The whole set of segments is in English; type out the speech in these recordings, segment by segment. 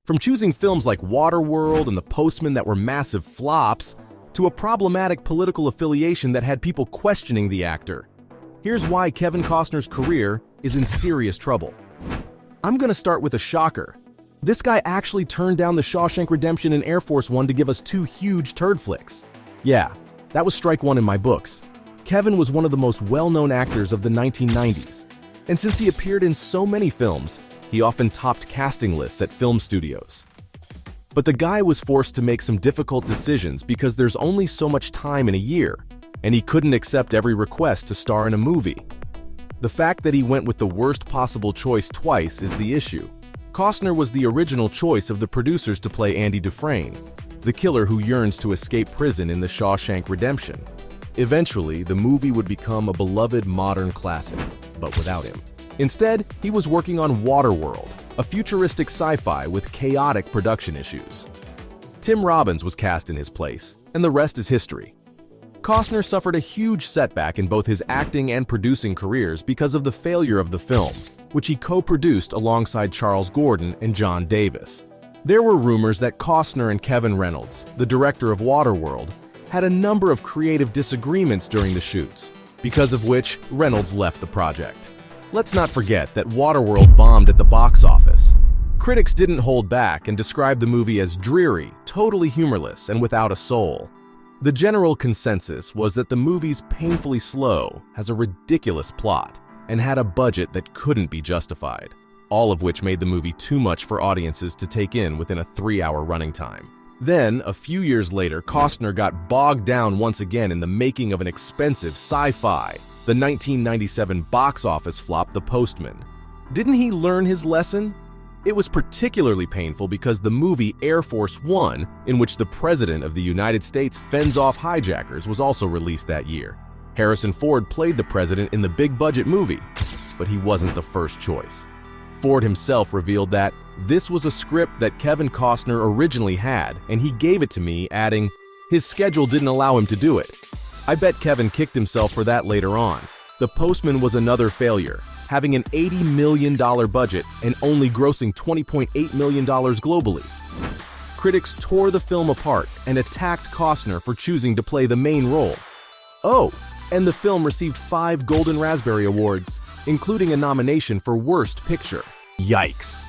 From choosing films like Waterworld and The Postman that were massive flops, to a problematic political affiliation that had people questioning the actor. Here's why Kevin Costner's career is in serious trouble. I'm gonna start with a shocker. This guy actually turned down The Shawshank Redemption and Air Force One to give us two huge turd flicks. Yeah, that was strike one in my books. Kevin was one of the most well-known actors of the 1990s, and since he appeared in so many films, he often topped casting lists at film studios. But the guy was forced to make some difficult decisions because there's only so much time in a year, and he couldn't accept every request to star in a movie. The fact that he went with the worst possible choice twice is the issue. Costner was the original choice of the producers to play Andy Dufresne, the killer who yearns to escape prison in The Shawshank Redemption. Eventually, the movie would become a beloved modern classic, but without him. Instead, he was working on Waterworld, a futuristic sci-fi with chaotic production issues. Tim Robbins was cast in his place, and the rest is history. Costner suffered a huge setback in both his acting and producing careers because of the failure of the film, which he co-produced alongside Charles Gordon and John Davis. There were rumors that Costner and Kevin Reynolds, the director of Waterworld, had a number of creative disagreements during the shoots, because of which Reynolds left the project. Let's not forget that Waterworld bombed at the box office. Critics didn't hold back and described the movie as dreary, totally humorless, and without a soul. The general consensus was that the movie's painfully slow, has a ridiculous plot, and had a budget that couldn't be justified, all of which made the movie too much for audiences to take in within a 3-hour running time. Then, a few years later, Costner got bogged down once again in the making of an expensive sci-fi, the 1997 box office flop The Postman. Didn't he learn his lesson? It was particularly painful because the movie Air Force One, in which the President of the United States fends off hijackers, was also released that year. Harrison Ford played the president in the big-budget movie, but he wasn't the first choice. Ford himself revealed that this was a script that Kevin Costner originally had, and he gave it to me, adding, his schedule didn't allow him to do it. I bet Kevin kicked himself for that later on. The Postman was another failure, having an $80 million budget and only grossing $20.8 million globally. Critics tore the film apart and attacked Costner for choosing to play the main role. Oh, and the film received 5 Golden Raspberry Awards, including a nomination for Worst Picture. Yikes.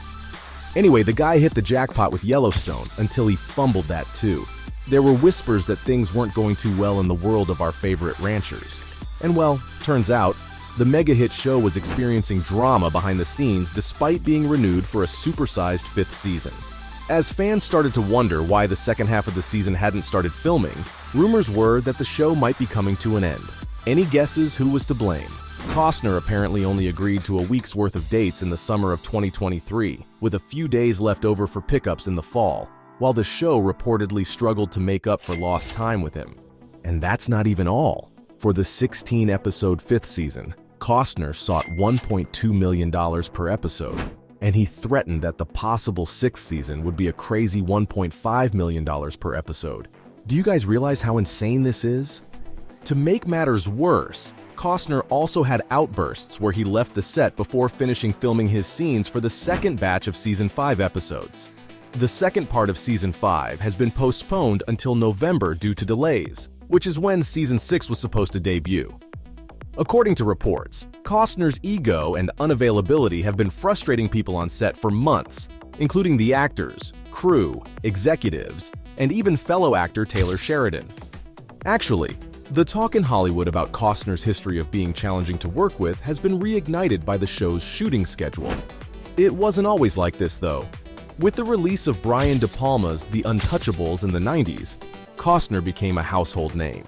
Anyway, the guy hit the jackpot with Yellowstone until he fumbled that too. There were whispers that things weren't going too well in the world of our favorite ranchers. And well, turns out, the mega-hit show was experiencing drama behind the scenes despite being renewed for a supersized 5th season. As fans started to wonder why the second half of the season hadn't started filming, rumors were that the show might be coming to an end. Any guesses who was to blame? Costner apparently only agreed to a week's worth of dates in the summer of 2023, with a few days left over for pickups in the fall, while the show reportedly struggled to make up for lost time with him. And that's not even all. For the 16-episode 5th season, Costner sought $1.2 million per episode, and he threatened that the possible 6th season would be a crazy $1.5 million per episode. Do you guys realize how insane this is? To make matters worse, Costner also had outbursts where he left the set before finishing filming his scenes for the second batch of Season 5 episodes. The second part of Season 5 has been postponed until November due to delays, which is when Season 6 was supposed to debut. According to reports, Costner's ego and unavailability have been frustrating people on set for months, including the actors, crew, executives, and even fellow actor Taylor Sheridan. Actually, the talk in Hollywood about Costner's history of being challenging to work with has been reignited by the show's shooting schedule. It wasn't always like this, though. With the release of Brian De Palma's The Untouchables in the 90s, Costner became a household name.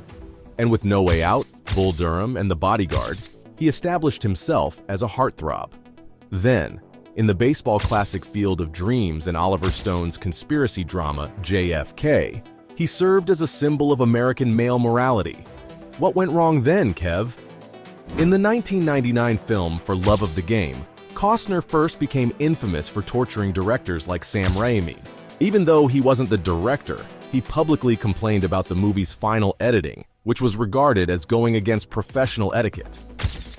And with No Way Out, Bull Durham, and The Bodyguard, he established himself as a heartthrob. Then, in the baseball classic Field of Dreams and Oliver Stone's conspiracy drama JFK, he served as a symbol of American male morality. What went wrong then, Kev? In the 1999 film For Love of the Game, Costner first became infamous for torturing directors like Sam Raimi. Even though he wasn't the director, he publicly complained about the movie's final editing, which was regarded as going against professional etiquette.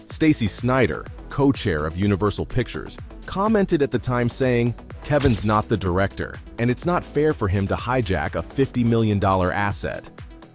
Stacy Snyder, co-chair of Universal Pictures, commented at the time saying, Kevin's not the director, and it's not fair for him to hijack a $50 million asset.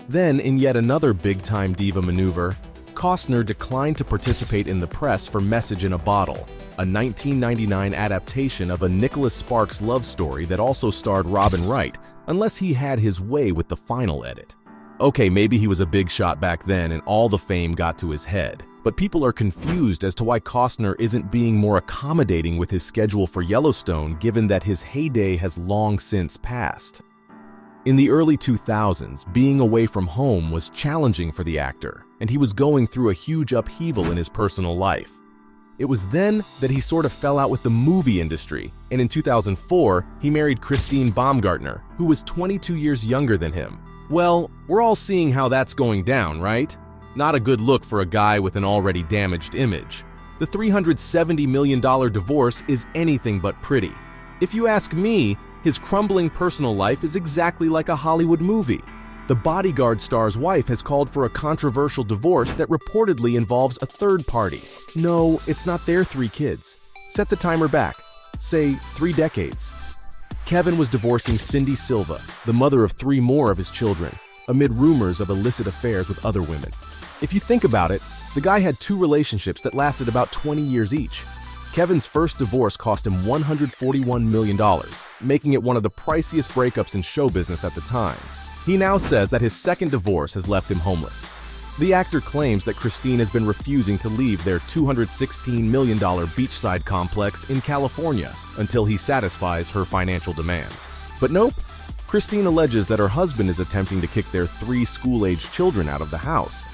Then, in yet another big-time diva maneuver, Costner declined to participate in the press for Message in a Bottle, a 1999 adaptation of a Nicholas Sparks love story that also starred Robin Wright, unless he had his way with the final edit. Okay, maybe he was a big shot back then and all the fame got to his head, but people are confused as to why Costner isn't being more accommodating with his schedule for Yellowstone, given that his heyday has long since passed. In the early 2000s, being away from home was challenging for the actor, and he was going through a huge upheaval in his personal life. It was then that he sort of fell out with the movie industry, and in 2004, he married Christine Baumgartner, who was 22 years younger than him. Well, we're all seeing how that's going down, right? Not a good look for a guy with an already damaged image. The $370 million divorce is anything but pretty. If you ask me, his crumbling personal life is exactly like a Hollywood movie. The Bodyguard star's wife has called for a controversial divorce that reportedly involves a third party. No, it's not their 3 kids. Set the timer back. Say 3 decades. Kevin was divorcing Cindy Silva, the mother of 3 more of his children, amid rumors of illicit affairs with other women. If you think about it, the guy had 2 relationships that lasted about 20 years each. Kevin's first divorce cost him $141 million, making it one of the priciest breakups in show business at the time. He now says that his second divorce has left him homeless. The actor claims that Christine has been refusing to leave their $216 million beachside complex in California until he satisfies her financial demands. But nope, Christine alleges that her husband is attempting to kick their 3 school-aged children out of the house.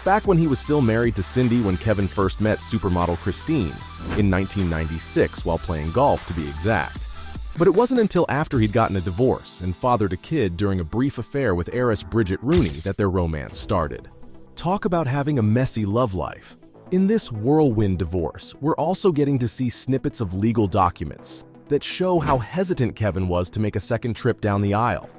Back when he was still married to Cindy when Kevin first met supermodel Christine, in 1996 while playing golf to be exact. But it wasn't until after he'd gotten a divorce and fathered a kid during a brief affair with heiress Bridget Rooney that their romance started. Talk about having a messy love life. In this whirlwind divorce, we're also getting to see snippets of legal documents that show how hesitant Kevin was to make a second trip down the aisle.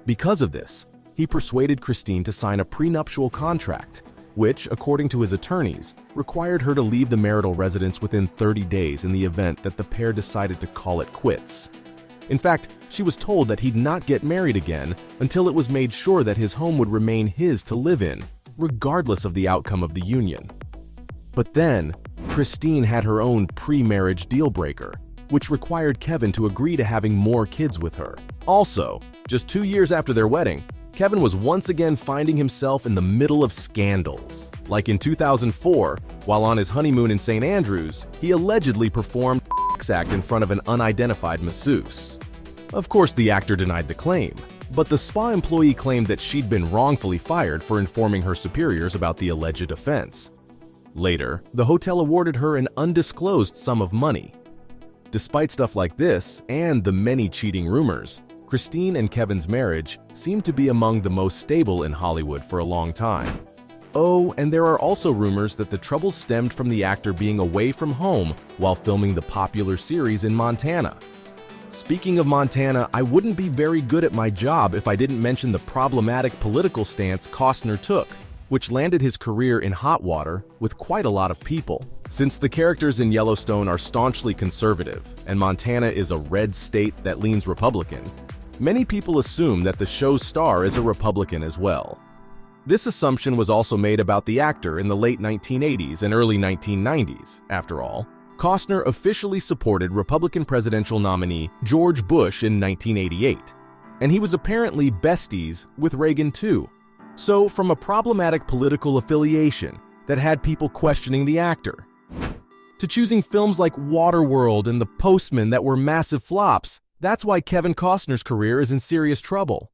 Because of this, he persuaded Christine to sign a prenuptial contract, which, according to his attorneys, required her to leave the marital residence within 30 days in the event that the pair decided to call it quits. In fact, she was told that he'd not get married again until it was made sure that his home would remain his to live in, regardless of the outcome of the union. But then, Christine had her own pre-marriage deal-breaker, which required Kevin to agree to having more kids with her. Also, just 2 years after their wedding, Kevin was once again finding himself in the middle of scandals. Like in 2004, while on his honeymoon in St. Andrews, he allegedly performed a sex act in front of an unidentified masseuse. Of course, the actor denied the claim, but the spa employee claimed that she'd been wrongfully fired for informing her superiors about the alleged offense. Later, the hotel awarded her an undisclosed sum of money. Despite stuff like this, and the many cheating rumors, Christine and Kevin's marriage seemed to be among the most stable in Hollywood for a long time. Oh, and there are also rumors that the troubles stemmed from the actor being away from home while filming the popular series in Montana. Speaking of Montana, I wouldn't be very good at my job if I didn't mention the problematic political stance Costner took, which landed his career in hot water with quite a lot of people. Since the characters in Yellowstone are staunchly conservative, and Montana is a red state that leans Republican, many people assume that the show's star is a Republican as well. This assumption was also made about the actor in the late 1980s and early 1990s. After all, Costner officially supported Republican presidential nominee George Bush in 1988, and he was apparently besties with Reagan too. So, from a problematic political affiliation that had people questioning the actor, to choosing films like Waterworld and The Postman that were massive flops, that's why Kevin Costner's career is in serious trouble.